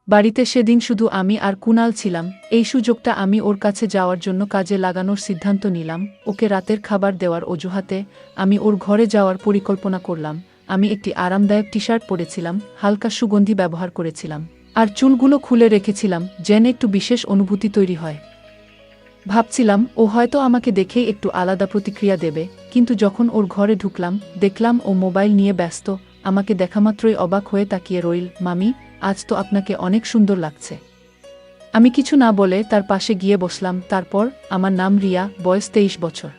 বাড়িতে সেদিন শুধু আমি আর কুনাল ছিলাম। এই সুযোগটা আমি ওর কাছে যাওয়ার জন্য কাজে লাগানোর সিদ্ধান্ত নিলাম। ওকে রাতের খাবার দেওয়ার অজুহাতে আমি ওর ঘরে যাওয়ার পরিকল্পনা করলাম। আমি একটি আরামদায়ক টি শার্ট পরেছিলাম, হালকা সুগন্ধি ব্যবহার করেছিলাম, আর চুলগুলো খুলে রেখেছিলাম যেন একটু বিশেষ অনুভূতি তৈরি হয়। ভাবছিলাম ও হয়তো আমাকে দেখেই একটু আলাদা প্রতিক্রিয়া দেবে, কিন্তু যখন ওর ঘরে ঢুকলাম দেখলাম ও মোবাইল নিয়ে ব্যস্ত। আমাকে দেখামাত্রই অবাক হয়ে তাকিয়ে রইল। মামি, আজ তো আপনাকে অনেক সুন্দর লাগছে। আমি কিছু না বলে তার পাশে গিয়ে বসলাম। তারপর, আমার নাম রিয়া, বয়স 23 বছর।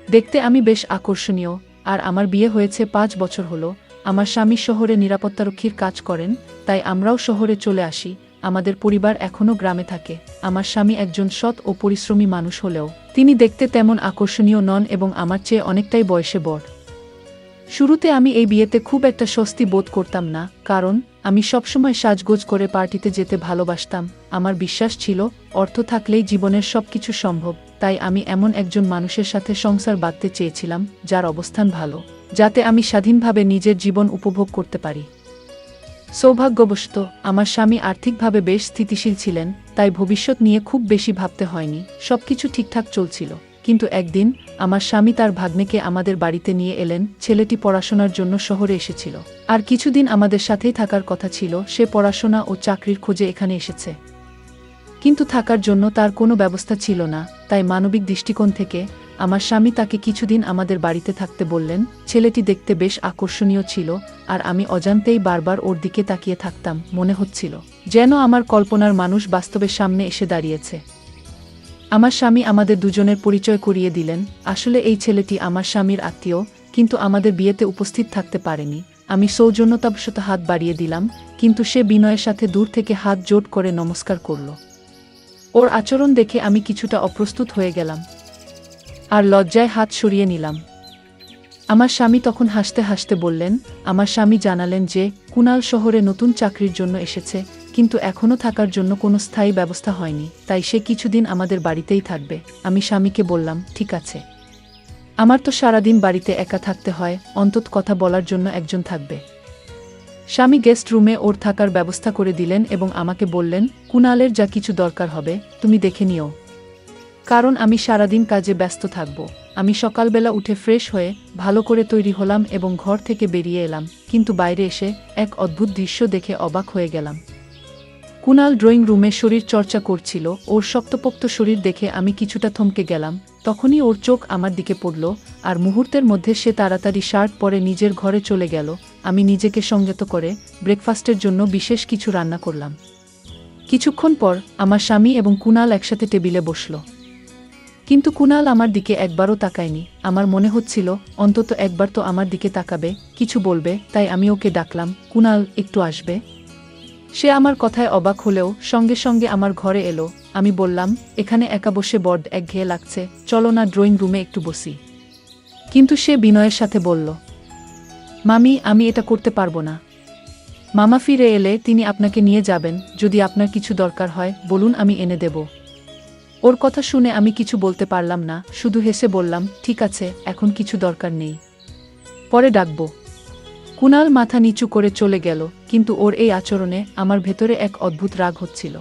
দেখতে আমি বেশ আকর্ষণীয়, আর আমার বিয়ে হয়েছে 5 বছর হলো। আমার স্বামী শহরে নিরাপত্তারক্ষীর কাজ করেন, তাই আমরাও শহরে চলে আসি। আমাদের পরিবার এখনও গ্রামে থাকে। আমার স্বামী একজন সৎ ও পরিশ্রমী মানুষ হলেও তিনি দেখতে তেমন আকর্ষণীয় নন এবং আমার চেয়ে অনেকটাই বয়সে বড়। শুরুতে আমি এই বিয়েতে খুব একটা স্বস্তি বোধ করতাম না, কারণ আমি সবসময় সাজগোজ করে পার্টিতে যেতে ভালোবাসতাম। আমার বিশ্বাস ছিল অর্থ থাকলেই জীবনের সবকিছু সম্ভব। তাই আমি এমন একজন মানুষের সাথে সংসার বাঁধতে চেয়েছিলাম যার অবস্থান ভালো, যাতে আমি স্বাধীনভাবে নিজের জীবন উপভোগ করতে পারি। সৌভাগ্যবশত আমার স্বামী আর্থিকভাবে বেশ স্থিতিশীল ছিলেন, তাই ভবিষ্যৎ নিয়ে খুব বেশি ভাবতে হয়নি। সবকিছু ঠিকঠাক চলছিল। কিন্তু একদিন আমার স্বামী তার ভাগ্নেকে আমাদের বাড়িতে নিয়ে এলেন। ছেলেটি পড়াশোনার জন্য শহরে এসেছিল, আর কিছুদিন আমাদের সাথেই থাকার কথা ছিল। সে পড়াশোনা ও চাকরির খোঁজে এখানে এসেছে, কিন্তু থাকার জন্য তার কোনো ব্যবস্থা ছিল না। তাই মানবিক দৃষ্টিকোণ থেকে আমার স্বামী তাকে কিছুদিন আমাদের বাড়িতে থাকতে বললেন। ছেলেটি দেখতে বেশ আকর্ষণীয় ছিল, আর আমি অজান্তেই বারবার ওর দিকে তাকিয়ে থাকতাম। মনে হচ্ছিল যেন আমার কল্পনার মানুষ বাস্তবের সামনে এসে দাঁড়িয়েছে। আমার স্বামী আমাদের দুজনের পরিচয় করিয়ে দিলেন। আসলে এই ছেলেটি আমার স্বামীর আত্মীয়, কিন্তু আমাদের বিয়েতে উপস্থিত থাকতে পারেনি। আমি সৌজন্যতাবশত হাত বাড়িয়ে দিলাম, কিন্তু সে বিনয়ের সাথে দূর থেকে হাত জোড় করে নমস্কার করল। ওর আচরণ দেখে আমি কিছুটা অপ্রস্তুত হয়ে গেলাম, আর লজ্জায় হাত সরিয়ে নিলাম। আমার স্বামী তখন হাসতে হাসতে বললেন। আমার স্বামী জানালেন যে কুনাল শহরে নতুন চাকরির জন্য এসেছে, কিন্তু এখনও থাকার জন্য কোনো স্থায়ী ব্যবস্থা হয়নি, তাই সে কিছুদিন আমাদের বাড়িতেই থাকবে। আমি স্বামীকে বললাম, ঠিক আছে, আমার তো সারাদিন বাড়িতে একা থাকতে হয়, অন্তত কথা বলার জন্য একজন থাকবে। স্বামী গেস্ট রুমে ওর থাকার ব্যবস্থা করে দিলেন এবং আমাকে বললেন, কুনালের যা কিছু দরকার হবে তুমি দেখে নিও, কারণ আমি সারাদিন কাজে ব্যস্ত থাকব। আমি সকালবেলা উঠে ফ্রেশ হয়ে ভালো করে তৈরি হলাম এবং ঘর থেকে বেরিয়ে এলাম, কিন্তু বাইরে এসে এক অদ্ভুত দৃশ্য দেখে অবাক হয়ে গেলাম। কুনাল ড্রয়িং রুমে শরীর চর্চা করছিল। ওর শক্তপোক্ত শরীর দেখে আমি কিছুটা থমকে গেলাম। তখনই ওর চোখ আমার দিকে পড়ল, আর মুহূর্তের মধ্যে সে তাড়াতাড়ি শার্ট পরে নিজের ঘরে চলে গেল। আমি নিজেকে সংযত করে ব্রেকফাস্টের জন্য বিশেষ কিছু রান্না করলাম। কিছুক্ষণ পর আমার স্বামী এবং কুনাল একসাথে টেবিলে বসল, কিন্তু কুনাল আমার দিকে একবারও তাকায়নি। আমার মনে হচ্ছিল অন্তত একবার তো আমার দিকে তাকাবে, কিছু বলবে। তাই আমি ওকে ডাকলাম, কুনাল, একটু আসবে? সে আমার কথায় অবাক হলেও সঙ্গে সঙ্গে আমার ঘরে এলো। আমি বললাম, এখানে একা বসে বড্ড একঘেয়ে লাগছে, চলো না ড্রয়িং রুমে একটু বসি। কিন্তু সে বিনয়ের সাথে বলল, মামি, আমি এটা করতে পারবো না। মামা ফিরে এলে তিনি আপনাকে নিয়ে যাবেন। যদি আপনার কিছু দরকার হয় বলুন, আমি এনে দেব। ওর কথা শুনে আমি কিছু বলতে পারলাম না, শুধু হেসে বললাম, ঠিক আছে, এখন কিছু দরকার নেই, পরে ডাকব। কুনাল মাথা নিচু করে চলে গেল, কিন্তু ওর এই আচরণে আমার ভেতরে এক অদ্ভুত রাগ হচ্ছিল।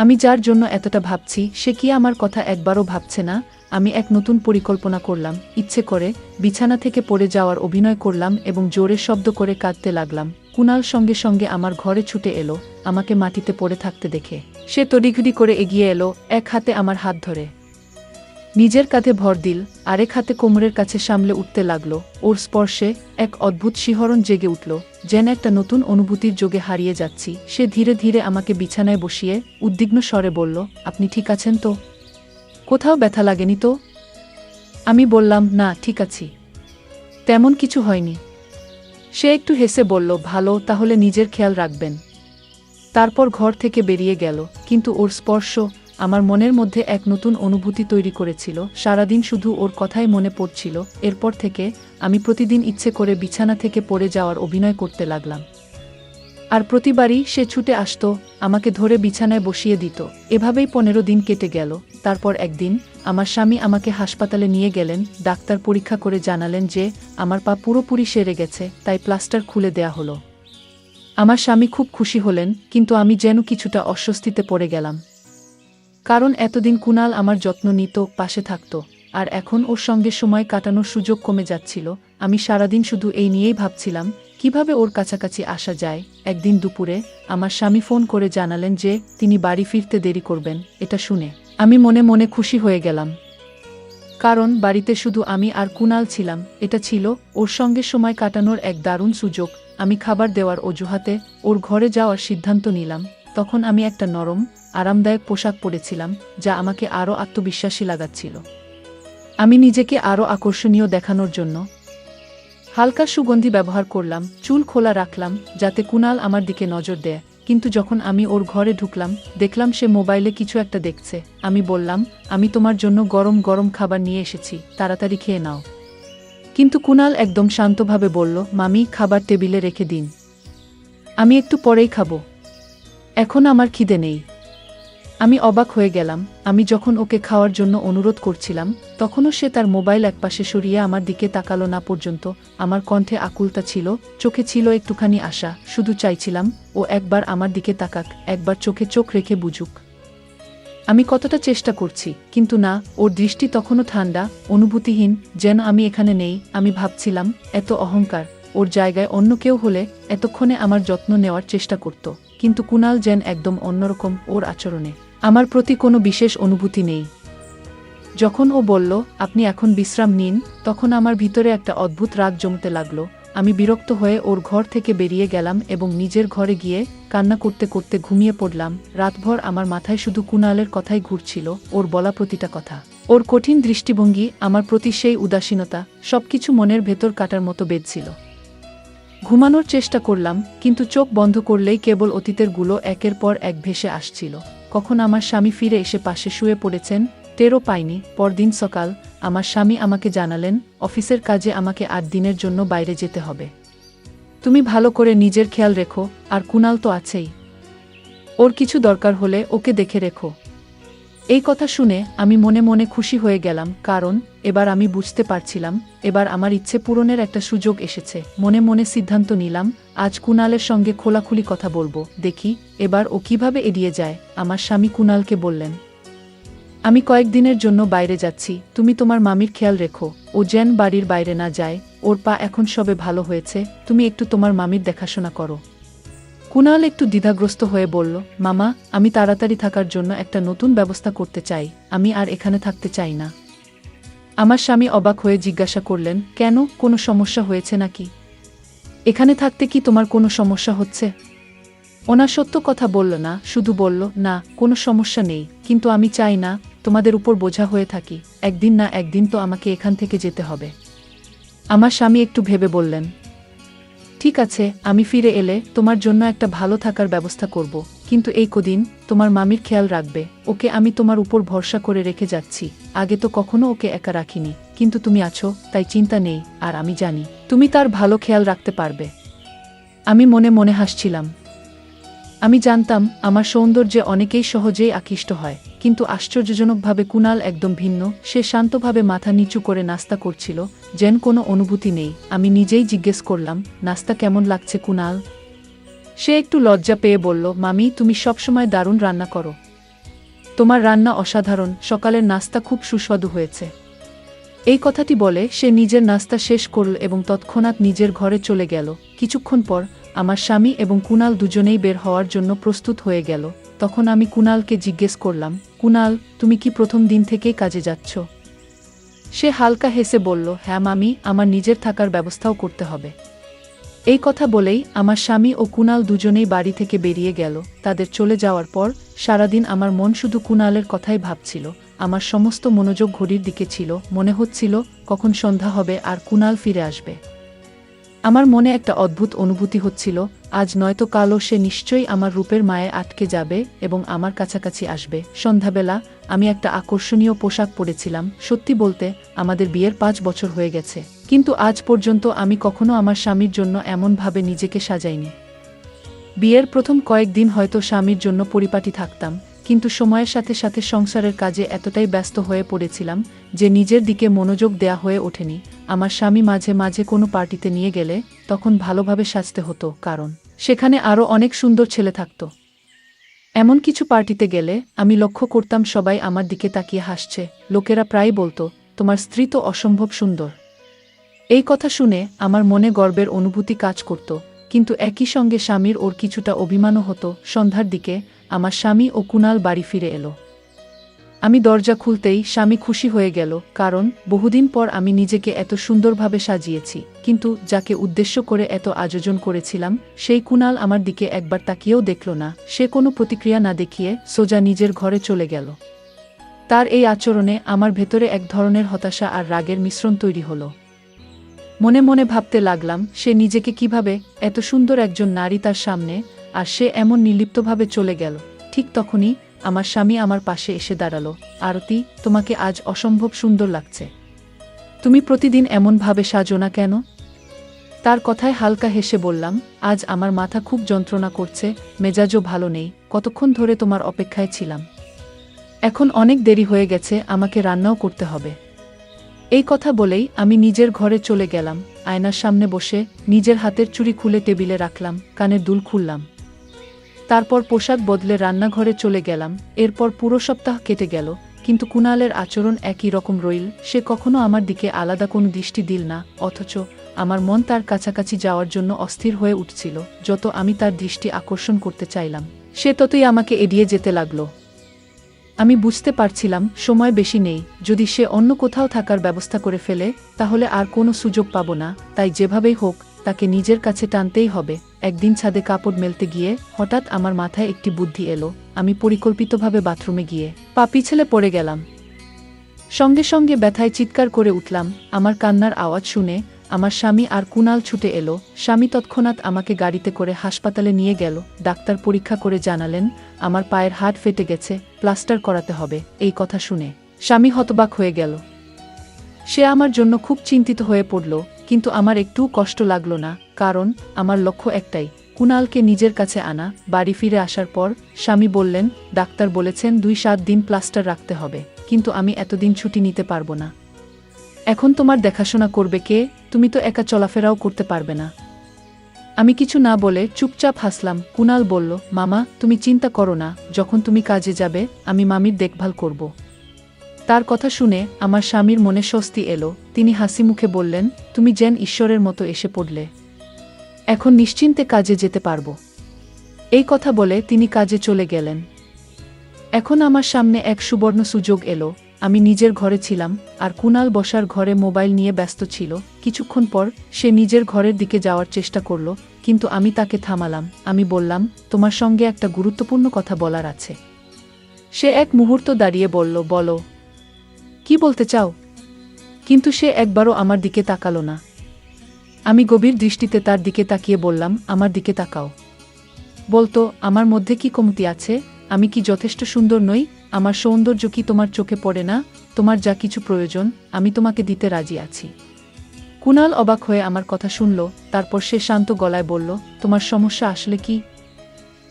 আমি যার জন্য এতটা ভাবছি সে কি আমার কথা একবারও ভাবছে না? আমি এক নতুন পরিকল্পনা করলাম। ইচ্ছে করে বিছানা থেকে পড়ে যাওয়ার অভিনয় করলাম এবং জোরে শব্দ করে কাঁদতে লাগলাম। কুনাল সঙ্গে সঙ্গে আমার ঘরে ছুটে এলো। আমাকে মাটিতে পড়ে থাকতে দেখে সে তড়িঘড়ি করে এগিয়ে এলো, এক হাতে আমার হাত ধরে নিজের কাঁধে ভর দিল, আরেক হাতে কোমরের কাছে সামলে উঠতে লাগলো। ওর স্পর্শে এক অদ্ভুত শিহরণ জেগে উঠল, যেন একটা নতুন অনুভূতির যোগে হারিয়ে যাচ্ছি। সে ধীরে ধীরে আমাকে বিছানায় বসিয়ে উদ্বিগ্ন স্বরে বলল, আপনি ঠিক আছেন তো? কোথাও ব্যথা লাগেনি তো? আমি বললাম, না, ঠিক আছি, তেমন কিছু হয়নি। সে একটু হেসে বলল, ভালো, তাহলে নিজের খেয়াল রাখবেন। তারপর ঘর থেকে বেরিয়ে গেল, কিন্তু ওর স্পর্শ আমার মনের মধ্যে এক নতুন অনুভূতি তৈরি করেছিল। সারাদিন শুধু ওর কথাই মনে পড়ছিল। এরপর থেকে আমি প্রতিদিন ইচ্ছে করে বিছানা থেকে পড়ে যাওয়ার অভিনয় করতে লাগলাম, আর প্রতিবারই সে ছুটে আসতো, আমাকে ধরে বিছানায় বসিয়ে দিত। এভাবেই 15 দিন কেটে গেল। তারপর একদিন আমার স্বামী আমাকে হাসপাতালে নিয়ে গেলেন। ডাক্তার পরীক্ষা করে জানালেন যে আমার পা পুরোপুরি সেরে গেছে, তাই প্লাস্টার খুলে দেয়া হলো। আমার স্বামী খুব খুশি হলেন, কিন্তু আমি যেন কিছুটা অস্বস্তিতে পড়ে গেলাম। কারণ এতদিন কুনাল আমার যত্ন নিত, পাশে থাকত, আর এখন ওর সঙ্গে সময় কাটানোর সুযোগ কমে যাচ্ছিল। আমি সারাদিন শুধু এই নিয়েই ভাবছিলাম কিভাবে ওর কাছাকাছি আসা যায়। একদিন দুপুরে আমার স্বামী ফোন করে জানালেন যে তিনি বাড়ি ফিরতে দেরি করবেন। এটা শুনে আমি মনে মনে খুশি হয়ে গেলাম, কারণ বাড়িতে শুধু আমি আর কুনাল ছিলাম। এটা ছিল ওর সঙ্গে সময় কাটানোর এক দারুণ সুযোগ। আমি খাবার দেওয়ার অজুহাতে ওর ঘরে যাওয়ার সিদ্ধান্ত নিলাম। তখন আমি একটা নরম, আরামদায়ক পোশাক পরেছিলাম, যা আমাকে আরও আত্মবিশ্বাসী লাগাচ্ছিল। আমি নিজেকে আরও আকর্ষণীয় দেখানোর জন্য হালকা সুগন্ধি ব্যবহার করলাম, চুল খোলা রাখলাম যাতে কুনাল আমার দিকে নজর দেয়। কিন্তু যখন আমি ওর ঘরে ঢুকলাম, দেখলাম সে মোবাইলে কিছু একটা দেখছে। আমি বললাম, আমি তোমার জন্য গরম গরম খাবার নিয়ে এসেছি, তাড়াতাড়ি খেয়ে নাও। কিন্তু কুনাল একদম শান্তভাবে বলল, মামি, খাবার টেবিলে রেখে দিন, আমি একটু পরেই খাবো, এখন আমার খিদে নেই। আমি অবাক হয়ে গেলাম। আমি যখন ওকে খাওয়ার জন্য অনুরোধ করছিলাম, তখনও সে তার মোবাইল একপাশে সরিয়ে আমার দিকে তাকালো না পর্যন্ত। আমার কণ্ঠে আকুলতা ছিল, চোখে ছিল একটুখানি আশা। শুধু চাইছিলাম ও একবার আমার দিকে তাকাক, একবার চোখে চোখ রেখে বুঝুক আমি কতটা চেষ্টা করছি। কিন্তু না, ওর দৃষ্টি তখনও ঠান্ডা, অনুভূতিহীন, যেন আমি এখানে নেই। আমি ভাবছিলাম, এত অহংকার, ওর জায়গায় অন্য কেউ হলে এতক্ষণে আমার যত্ন নেওয়ার চেষ্টা করত। কিন্তু কুনাল যেন একদম অন্যরকম। ওর আচরণে আমার প্রতি কোনো বিশেষ অনুভূতি নেই। যখন ও বলল, আপনি এখন বিশ্রাম নিন, তখন আমার ভিতরে একটা অদ্ভুত রাগ জমতে লাগলো। আমি বিরক্ত হয়ে ওর ঘর থেকে বেরিয়ে গেলাম এবং নিজের ঘরে গিয়ে কান্না করতে করতে ঘুমিয়ে পড়লাম। রাতভর আমার মাথায় শুধু কুনালের কথাই ঘুরছিল, ওর বলা প্রতিটা কথা, ওর কঠিন দৃষ্টিভঙ্গি, আমার প্রতি সেই উদাসীনতা, সবকিছু মনের ভেতর কাটার মতো বেঁধেছিল। ঘুমানোর চেষ্টা করলাম, কিন্তু চোখ বন্ধ করলেই কেবল অতীতের গুলো একের পর এক ভেসে আসছিল। কখন আমার স্বামী ফিরে এসে পাশে শুয়ে পড়েছেন, টেরও পাইনি। পরদিন সকাল আমার স্বামী আমাকে জানালেন, অফিসের কাজে আমাকে 8 দিনের জন্য বাইরে যেতে হবে। তুমি ভালো করে নিজের খেয়াল রেখো, আর কুনাল তো আছেই, ওর কিছু দরকার হলে ওকে দেখে রেখো। এই কথা শুনে আমি মনে মনে খুশি হয়ে গেলাম, কারণ এবার আমি বুঝতে পারছিলাম এবার আমার ইচ্ছে পূরণের একটা সুযোগ এসেছে। মনে মনে সিদ্ধান্ত নিলাম, আজ কুনালের সঙ্গে খোলাখুলি কথা বলবো, দেখি এবার ও কিভাবে এড়িয়ে যায়। আমার স্বামী কুনালকে বললেন, আমি কয়েকদিনের জন্য বাইরে যাচ্ছি, তুমি তোমার মামির খেয়াল রেখো, ও যেন বাড়ির বাইরে না যায়। ওর পা এখন সবে ভালো হয়েছে, তুমি একটু তোমার মামির দেখাশোনা করো। কুনাল একটু দ্বিধাগ্রস্ত হয়ে বলল, মামা, আমি তাড়াতাড়ি থাকার জন্য একটা নতুন ব্যবস্থা করতে চাই, আমি আর এখানে থাকতে চাই না। আমার স্বামী অবাক হয়ে জিজ্ঞাসা করলেন, কেন, কোনো সমস্যা হয়েছে নাকি? এখানে থাকতে কি তোমার কোনো সমস্যা হচ্ছে? ওনা সত্য কথা বলল না, শুধু বলল, না, কোনো সমস্যা নেই, কিন্তু আমি চাই না তোমাদের উপর বোঝা হয়ে থাকি। একদিন না একদিন তো আমাকে এখান থেকে যেতে হবে। আমার স্বামী একটু ভেবে বললেন, ঠিক আছে, আমি ফিরে এলে তোমার জন্য একটা ভালো থাকার ব্যবস্থা করব, কিন্তু এই কদিন তোমার মামির খেয়াল রাখবে। ওকে আমি তোমার উপর ভরসা করে রেখে যাচ্ছি, আগে তো কখনো ওকে একা রাখিনি, কিন্তু তুমি আছো, তাই চিন্তা নেই, আর আমি জানি তুমি তার ভালো খেয়াল রাখতে পারবে। আমি মনে মনে হাসছিলাম। আমি জানতাম আমার সৌন্দর্যে অনেকেই সহজেই আকৃষ্ট হয়, কিন্তু আশ্চর্যজনকভাবে কুনাল একদম ভিন্ন। সে শান্তভাবে মাথা নিচু করে নাস্তা করছিল, যেন কোনো অনুভূতি নেই। আমি নিজেই জিজ্ঞেস করলাম, নাস্তা কেমন লাগছে কুনাল? সে একটু লজ্জা পেয়ে বলল, মামি, তুমি সবসময় দারুণ রান্না করো, তোমার রান্না অসাধারণ, সকালের নাস্তা খুব সুস্বাদু হয়েছে। এই কথাটি বলে সে নিজের নাস্তা শেষ করল এবং তৎক্ষণাৎ নিজের ঘরে চলে গেল। কিছুক্ষণ পর আমার স্বামী এবং কুনাল দুজনেই বের হওয়ার জন্য প্রস্তুত হয়ে গেল। তখন আমি কুনালকে জিজ্ঞেস করলাম, কুনাল, তুমি কি প্রথম দিন থেকেই কাজে যাচ্ছ? সে হালকা হেসে বলল, হ্যাঁ মামি, আমার নিজের থাকার ব্যবস্থাও করতে হবে। এই কথা বলেই আমার স্বামী ও কুনাল দুজনেই বাড়ি থেকে বেরিয়ে গেল। তাদের চলে যাওয়ার পর সারাদিন আমার মন শুধু কুনালের কথাই ভাবছিল। আমার সমস্ত মনোযোগ ঘড়ির দিকে ছিল, মনে হচ্ছিল কখন সন্ধ্যা হবে আর কুনাল ফিরে আসবে। আমার মনে একটা অদ্ভুত অনুভূতি হচ্ছিল, আজ নয়তো কালও সে নিশ্চয়ই আমার রূপের মায়ে আটকে যাবে এবং আমার কাছাকাছি আসবে। সন্ধ্যাবেলা আমি একটা আকর্ষণীয় পোশাক পরেছিলাম। সত্যি বলতে আমাদের বিয়ের 5 বছর হয়ে গেছে, কিন্তু আজ পর্যন্ত আমি কখনো আমার স্বামীর জন্য এমনভাবে নিজেকে সাজাইনি। বিয়ের প্রথম কয়েকদিন হয়তো স্বামীর জন্য পরিপাটি থাকতাম, কিন্তু সময়ের সাথে সাথে সংসারের কাজে এতটাই ব্যস্ত হয়ে পড়েছিলাম যে নিজের দিকে মনোযোগ দেয়া হয়ে ওঠেনি। আমার স্বামী মাঝে মাঝে কোনো পার্টিতে নিয়ে গেলে তখন ভালোভাবে সাজতে হতো, কারণ সেখানে আরও অনেক সুন্দর ছেলে থাকত। এমন কিছু পার্টিতে গেলে আমি লক্ষ্য করতাম সবাই আমার দিকে তাকিয়ে হাসছে। লোকেরা প্রায় বলতো, তোমার স্ত্রী তো অসম্ভব সুন্দর। এই কথা শুনে আমার মনে গর্বের অনুভূতি কাজ করত, কিন্তু একই সঙ্গে স্বামীর ওর কিছুটা অভিমানও হতো। সন্ধ্যার দিকে আমার স্বামী ও কুণাল বাড়ি ফিরে এলো। আমি দরজা খুলতেই স্বামী খুশি হয়ে গেল, কারণ বহুদিন পর আমি নিজেকে এত সুন্দরভাবে সাজিয়েছি। কিন্তু যাকে উদ্দেশ্য করে এত আয়োজন করেছিলাম সেই কুণাল আমার দিকে একবার তাকিয়েও দেখল না। সে কোনো প্রতিক্রিয়া না দেখিয়ে সোজা নিজের ঘরে চলে গেল। তার এই আচরণে আমার ভেতরে এক ধরনের হতাশা আর রাগের মিশ্রণ তৈরি হলো। মনে মনে ভাবতে লাগলাম, সে নিজেকে কিভাবে এত সুন্দর একজন নারী তার সামনে, আর সে এমন নির্লিপ্তভাবে চলে গেল। ঠিক তখনই আমার স্বামী আমার পাশে এসে দাঁড়ালো। আরতি, তোমাকে আজ অসম্ভব সুন্দর লাগছে। তুমি প্রতিদিন এমনভাবে সাজো না কেন? তার কথায় হালকা হেসে বললাম, আজ আমার মাথা খুব যন্ত্রণা করছে, মেজাজও ভালো নেই। কতক্ষণ ধরে তোমার অপেক্ষায় ছিলাম। এখন অনেক দেরি হয়ে গেছে, আমাকে রান্নাও করতে হবে। এই কথা বলেই আমি নিজের ঘরে চলে গেলাম। আয়নার সামনে বসে নিজের হাতের চুড়ি খুলে টেবিলে রাখলাম, কানের দুল খুললাম। তারপর পোশাক বদলে রান্নাঘরে চলে গেলাম। এরপর পুরো সপ্তাহ কেটে গেল, কিন্তু কুণালের আচরণ একই রকম রইল। সে কখনো আমার দিকে আলাদা কোনো দৃষ্টি দিল না, অথচ আমার মন তার কাছাকাছি যাওয়ার জন্য অস্থির হয়ে উঠছিল। যত আমি তার দৃষ্টি আকর্ষণ করতে চাইলাম, সে ততই আমাকে এড়িয়ে যেতে লাগল। আমি বুঝতে পারছিলাম সময় বেশি নেই। যদি সে অন্য কোথাও থাকার ব্যবস্থা করে ফেলে তাহলে আর কোনো সুযোগ পাব না। তাই যেভাবেই হোক তাকে নিজের কাছে টানতেই হবে। একদিন ছাদে কাপড় মেলতে গিয়ে হঠাৎ আমার মাথায় একটি বুদ্ধি এলো। আমি পরিকল্পিতভাবে বাথরুমে গিয়ে পা পিছলে পড়ে গেলাম। সঙ্গে সঙ্গে ব্যথায় চিৎকার করে উঠলাম। আমার কান্নার আওয়াজ শুনে আমার স্বামী আর কুণাল ছুটে এলো। স্বামী তৎক্ষণাৎ আমাকে গাড়িতে করে হাসপাতালে নিয়ে গেল। ডাক্তার পরীক্ষা করে জানালেন আমার পায়ের হাড় ফেটে গেছে, প্লাস্টার করাতে হবে। এই কথা শুনে স্বামী হতবাক হয়ে গেল। সে আমার জন্য খুব চিন্তিত হয়ে পড়ল, কিন্তু আমার একটু কষ্ট লাগলো না, কারণ আমার লক্ষ্য একটাই, কুণালকে নিজের কাছে আনা। বাড়ি ফিরে আসার পর স্বামী বললেন, ডাক্তার বলেছেন 2-7 দিন প্লাস্টার রাখতে হবে, কিন্তু আমি এতদিন ছুটি নিতে পারবো না। এখন তোমার দেখাশোনা করবে কে? তুমি তো একা চলাফেরাও করতে পারবে না। আমি কিছু না বলে চুপচাপ হাসলাম। কুণাল বলল, মামা তুমি চিন্তা করো না, যখন তুমি কাজে যাবে আমি মামির দেখভাল করব। তার কথা শুনে আমার স্বামীর মনে স্বস্তি এলো। তিনি হাসি মুখে বললেন, তুমি যেন ঈশ্বরের মতো এসে পড়লে, এখন নিশ্চিন্তে কাজে যেতে পারবো। এই কথা বলে তিনি কাজে চলে গেলেন। এখন আমার সামনে এক সুবর্ণ সুযোগ এলো। আমি নিজের ঘরে ছিলাম, আর কুণাল বসার ঘরে মোবাইল নিয়ে ব্যস্ত ছিল। কিছুক্ষণ পর সে নিজের ঘরের দিকে যাওয়ার চেষ্টা করল, কিন্তু আমি তাকে থামালাম। আমি বললাম, তোমার সঙ্গে একটা গুরুত্বপূর্ণ কথা বলার আছে। সে এক মুহূর্ত দাঁড়িয়ে বলল, বলো, কি বলতে চাও? কিন্তু সে একবারও আমার দিকে তাকালো না। আমি গভীর দৃষ্টিতে তার দিকে তাকিয়ে বললাম, আমার দিকে তাকাও। বলতো, আমার মধ্যে কি কমতি আছে? আমি কি যথেষ্ট সুন্দর নই? আমার সৌন্দর্য কি তোমার চোখে পড়ে না? তোমার যা কিছু প্রয়োজন আমি তোমাকে দিতে রাজি আছি। কুণাল অবাক হয়ে আমার কথা শুনল। তারপর সে শান্ত গলায় বলল, তোমার সমস্যা আসলে কি?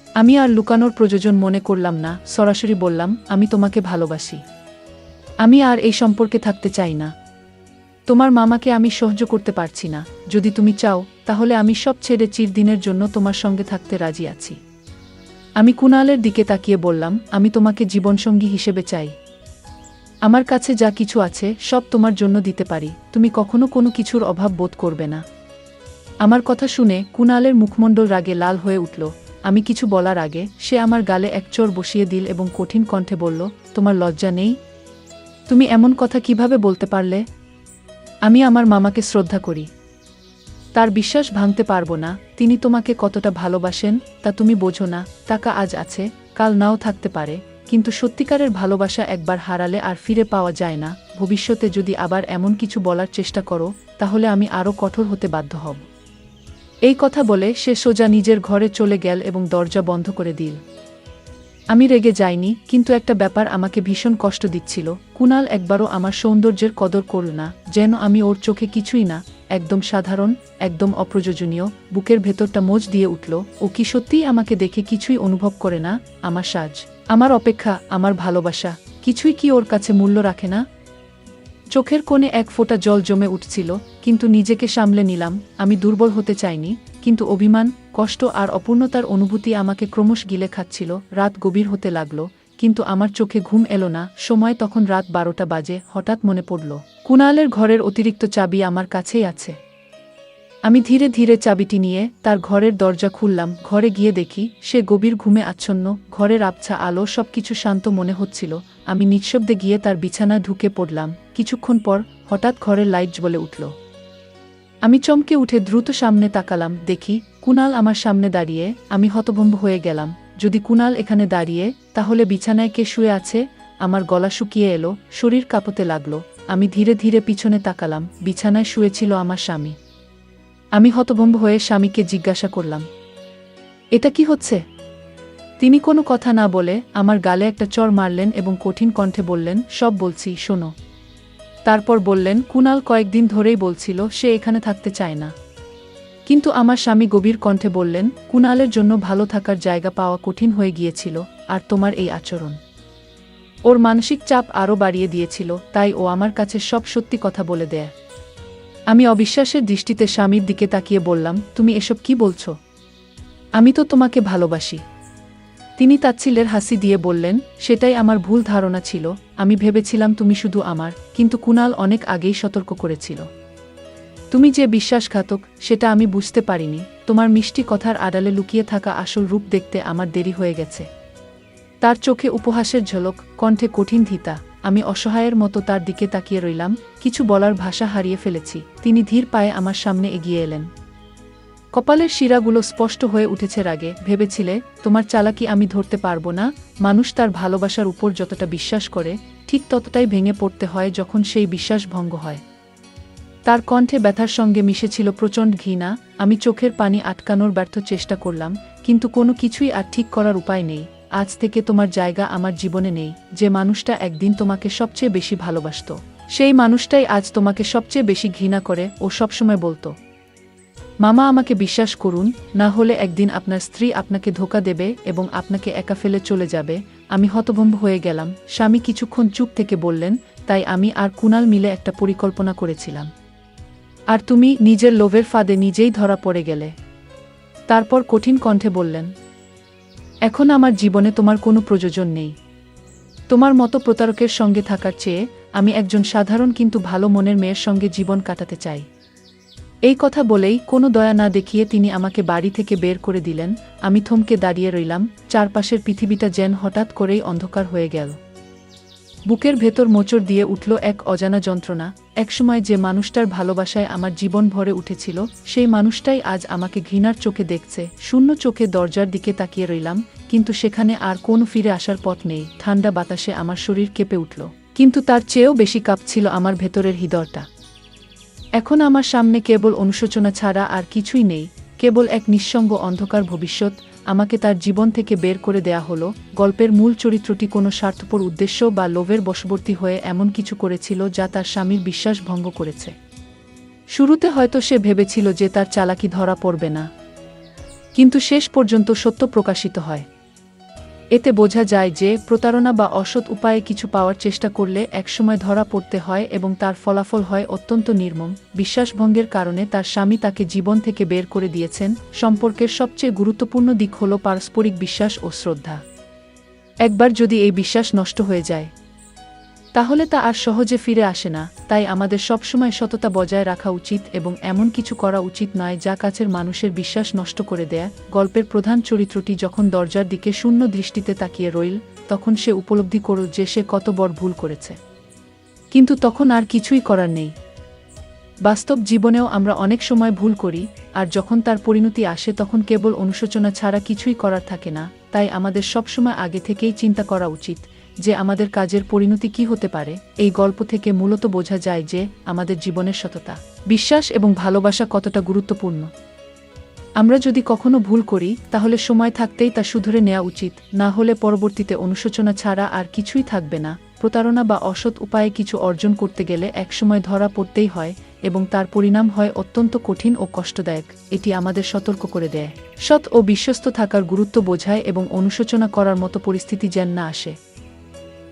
আমি আর লুকানোর প্রয়োজন মনে করলাম না, সরাসরি বললাম, আমি তোমাকে ভালোবাসি। আমি আর এই সম্পর্কে থাকতে চাই না। তোমার মামাকে আমি সহ্য করতে পারছি না। যদি তুমি চাও তাহলে আমি সব ছেড়ে চিরদিনের জন্য তোমার সঙ্গে থাকতে রাজি আছি। আমি কুণালের দিকে তাকিয়ে বললাম, আমি তোমাকে জীবনসঙ্গী হিসেবে চাই। আমার কাছে যা কিছু আছে সব তোমার জন্য দিতে পারি। তুমি কখনো কোনো কিছুর অভাব বোধ করবে না। আমার কথা শুনে কুণালের মুখমণ্ডল রাগে লাল হয়ে উঠল। আমি কিছু বলার আগে সে আমার গালে এক চড় বসিয়ে দিল এবং কঠিন কণ্ঠে বলল, তোমার লজ্জা নেই? তুমি এমন কথা কিভাবে বলতে পারলে? আমি আমার মামাকে শ্রদ্ধা করি। তার বিশ্বাস ভাঙতে পারবো না। তিনি তোমাকে কতটা ভালোবাসেন তা তুমি বোঝো না। টাকা আজ আছে, কাল নাও থাকতে পারে, কিন্তু সত্যিকারের ভালোবাসা একবার হারালে আর ফিরে পাওয়া যায় না। ভবিষ্যতে যদি আবার এমন কিছু বলার চেষ্টা করো তাহলে আমি আরও কঠোর হতে বাধ্য হব। এই কথা বলে সে সোজা নিজের ঘরে চলে গেল এবং দরজা বন্ধ করে দিল। আমি রেগে যাইনি, কিন্তু একটা ব্যাপার আমাকে ভীষণ কষ্ট দিচ্ছিল। কুণাল একবারও আমার সৌন্দর্যের কদর করল না, যেন আমি ওর চোখে কিছুই না, একদম সাধারণ, একদম অপ্রয়োজনীয়। বুকের ভেতরটা মোচ দিয়ে উঠল। ও কি সত্যিই আমাকে দেখে কিছুই অনুভব করে না? আমার সাজ, আমার অপেক্ষা, আমার ভালোবাসা, কিছুই কি ওর কাছে মূল্য রাখে না? চোখের কোণে এক ফোঁটা জল জমে উঠছিল, কিন্তু নিজেকে সামলে নিলাম। আমি দুর্বল হতে চাইনি, কিন্তু অভিমান কষ্ট আর অপূর্ণতার অনুভূতি আমাকে ক্রমশ গিলে খাচ্ছিল। রাত গভীর হতে লাগল, কিন্তু আমার চোখে ঘুম এলো না। সময় তখন রাত 12টা বাজে। হঠাৎ মনে পড়ল, কুণালের ঘরের অতিরিক্ত চাবি আমার কাছেই আছে। আমি ধীরে ধীরে চাবিটি নিয়ে তার ঘরের দরজা খুললাম। ঘরে গিয়ে দেখি সে গভীর ঘুমে আচ্ছন্ন। ঘরের আবছা আলো, সবকিছু শান্ত মনে হচ্ছিল। আমি নিঃশব্দে গিয়ে তার বিছানায় ঢুকে পড়লাম। কিছুক্ষণ পর হঠাৎ ঘরের লাইট জ্বলে উঠল। আমি চমকে উঠে দ্রুত সামনে তাকালাম। দেখি কুণাল আমার সামনে দাঁড়িয়ে। আমি হতভম্ব হয়ে গেলাম। যদি কুণাল এখানে দাঁড়িয়ে, তাহলে বিছানায় কে শুয়ে আছে? আমার গলা শুকিয়ে এলো, শরীর কাঁপতে লাগলো। আমি ধীরে ধীরে পিছনে তাকালাম। বিছানায় শুয়েছিল আমার স্বামী। আমি হতভম্ব হয়ে স্বামীকে জিজ্ঞাসা করলাম, এটা কি হচ্ছে? তিনি কোনো কথা না বলে আমার গালে একটা চড় মারলেন এবং কঠিন কণ্ঠে বললেন, সব বলছি, শোনো। তারপর বললেন, কুণাল কয়েকদিন ধরেই বলছিল সে এখানে থাকতে চায় না। কিন্তু আমার স্বামী গভীর কণ্ঠে বললেন, কুণালের জন্য ভালো থাকার জায়গা পাওয়া কঠিন হয়ে গিয়েছিল, আর তোমার এই আচরণ ওর মানসিক চাপ আরও বাড়িয়ে দিয়েছিল। তাই ও আমার কাছে সব সত্যি কথা বলে দেয়। আমি অবিশ্বাসের দৃষ্টিতে স্বামীর দিকে তাকিয়ে বললাম, তুমি এসব কি বলছো? আমি তো তোমাকে ভালোবাসি। তিনি তাচ্ছিল্যের হাসি দিয়ে বললেন, সেটাই আমার ভুল ধারণা ছিল। আমি ভেবেছিলাম তুমি শুধু আমার, কিন্তু কুণাল অনেক আগেই সতর্ক করেছিল। তুমি যে বিশ্বাসঘাতক সেটা আমি বুঝতে পারিনি। তোমার মিষ্টি কথার আড়ালে লুকিয়ে থাকা আসল রূপ দেখতে আমার দেরি হয়ে গেছে। তার চোখে উপহাসের ঝলক, কণ্ঠে কঠিন ধিতা। আমি অসহায়ের মতো তার দিকে তাকিয়ে রইলাম। কিছু বলার ভাষা হারিয়ে ফেলেছি। তিনি ধীর পায়ে আমার সামনে এগিয়ে এলেন। কপালের শিরাগুলো স্পষ্ট হয়ে উঠেছে রাগে। ভেবেছিলে তোমার চালাকি আমি ধরতে পারবো না? মানুষ তার ভালোবাসার উপর যতটা বিশ্বাস করে, ঠিক ততটাই ভেঙে পড়তে হয় যখন সেই বিশ্বাস ভঙ্গ হয়। তার কণ্ঠে ব্যথার সঙ্গে মিশেছিল প্রচণ্ড ঘৃণা। আমি চোখের পানি আটকানোর ব্যর্থ চেষ্টা করলাম, কিন্তু কোনো কিছুই আর ঠিক করার উপায় নেই। আজ থেকে তোমার জায়গা আমার জীবনে নেই। যে মানুষটা একদিন তোমাকে সবচেয়ে বেশি ভালোবাসত, সেই মানুষটাই আজ তোমাকে সবচেয়ে বেশি ঘৃণা করে। ও সবসময় বলতো, মামা আমাকে বিশ্বাস করুন, না হলে একদিন আপনার স্ত্রী আপনাকে ধোঁকা দেবে এবং আপনাকে একা ফেলে চলে যাবে। আমি হতভম্ব হয়ে গেলাম। স্বামী কিছুক্ষণ চুপ থেকে বললেন, তাই আমি আর কুণাল মিলে একটা পরিকল্পনা করেছিলাম, আর তুমি নিজের লোভের ফাঁদে নিজেই ধরা পড়ে গেলে। তারপর কঠিন কণ্ঠে বললেন, এখন আমার জীবনে তোমার কোনো প্রয়োজন নেই। তোমার মতো প্রতারকের সঙ্গে থাকার চেয়ে আমি একজন সাধারণ কিন্তু ভালো মনের মেয়ের সঙ্গে জীবন কাটাতে চাই। এই কথা বলেই কোনো দয়া না দেখিয়ে তিনি আমাকে বাড়ি থেকে বের করে দিলেন। আমি থমকে দাঁড়িয়ে রইলাম। চারপাশের পৃথিবীটা যেন হঠাৎ করেই অন্ধকার হয়ে গেল। বুকের ভেতর মোচড় দিয়ে উঠল এক অজানা যন্ত্রণা। একসময় যে মানুষটার ভালোবাসায় আমার জীবন ভরে উঠেছিল, সেই মানুষটাই আজ আমাকে ঘৃণার চোখে দেখছে। শূন্য চোখে দরজার দিকে তাকিয়ে রইলাম, কিন্তু সেখানে আর কোনো ফিরে আসার পথ নেই। ঠান্ডা বাতাসে আমার শরীর কেঁপে উঠল, কিন্তু তার চেয়েও বেশি কাঁপছিল আমার ভেতরের হৃদয়টা। এখন আমার সামনে কেবল অনুশোচনা ছাড়া আর কিছুই নেই, কেবল এক নিঃসঙ্গ অন্ধকার ভবিষ্যৎ। আমাকে তার জীবন থেকে বের করে দেয়া হলো। গল্পের মূল চরিত্রটি কোনো স্বার্থপর উদ্দেশ্য বা লোভের বশবর্তী হয়ে এমন কিছু করেছিল যা তার স্বামীর বিশ্বাস ভঙ্গ করেছে। শুরুতে হয়তো সে ভেবেছিল যে তার চালাকি ধরা পড়বে না, কিন্তু শেষ পর্যন্ত সত্য প্রকাশিত হয়। এতে বোঝা যায় যে প্রতারণা বা অসৎ উপায়ে কিছু পাওয়ার চেষ্টা করলে একসময় ধরা পড়তে হয় এবং তার ফলাফল হয় অত্যন্ত নির্মম। বিশ্বাসভঙ্গের কারণে তার স্বামী তাকে জীবন থেকে বের করে দিয়েছেন। সম্পর্কের সবচেয়ে গুরুত্বপূর্ণ দিক হল পারস্পরিক বিশ্বাস ও শ্রদ্ধা। একবার যদি এই বিশ্বাস নষ্ট হয়ে যায়, তাহলে তা আর সহজে ফিরে আসে না। তাই আমাদের সবসময় সততা বজায় রাখা উচিত এবং এমন কিছু করা উচিত নয় যা কাছের মানুষের বিশ্বাস নষ্ট করে দেয়। গল্পের প্রধান চরিত্রটি যখন দরজার দিকে শূন্য দৃষ্টিতে তাকিয়ে রইল, তখন সে উপলব্ধি করল যে সে কত বড় ভুল করেছে। কিন্তু তখন আর কিছুই করার নেই। বাস্তব জীবনেও আমরা অনেক সময় ভুল করি, আর যখন তার পরিণতি আসে তখন কেবল অনুশোচনা ছাড়া কিছুই করার থাকে না। তাই আমাদের সবসময় আগে থেকেই চিন্তা করা উচিত যে আমাদের কাজের পরিণতি কি হতে পারে। এই গল্প থেকে মূলত বোঝা যায় যে আমাদের জীবনের সততা, বিশ্বাস এবং ভালোবাসা কতটা গুরুত্বপূর্ণ। আমরা যদি কখনো ভুল করি, তাহলে সময় থাকতেই তা শুধরে নেওয়া উচিত, না হলে পরবর্তীতে অনুশোচনা ছাড়া আর কিছুই থাকবে না। প্রতারণা বা অসৎ উপায়ে কিছু অর্জন করতে গেলে একসময় ধরা পড়তেই হয় এবং তার পরিণাম হয় অত্যন্ত কঠিন ও কষ্টদায়ক। এটি আমাদের সতর্ক করে দেয়, সৎ ও বিশ্বস্ত থাকার গুরুত্ব বোঝায় এবং অনুশোচনা করার মতো পরিস্থিতি যেন না আসে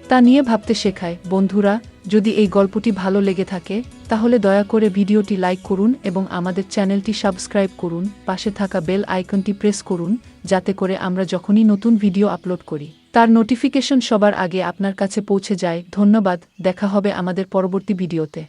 তা নিয়ে ভাবতে শেখায়। বন্ধুরা, যদি এই গল্পটি ভালো লেগে থাকে তাহলে দয়া করে ভিডিওটি লাইক করুন এবং আমাদের চ্যানেলটি সাবস্ক্রাইব করুন, পাশে থাকা বেল আইকনটি প্রেস করুন, যাতে করে আমরা যখনই নতুন ভিডিও আপলোড করি তার নোটিফিকেশন সবার আগে আপনার কাছে পৌঁছে যায়। ধন্যবাদ, দেখা হবে আমাদের পরবর্তী ভিডিওতে।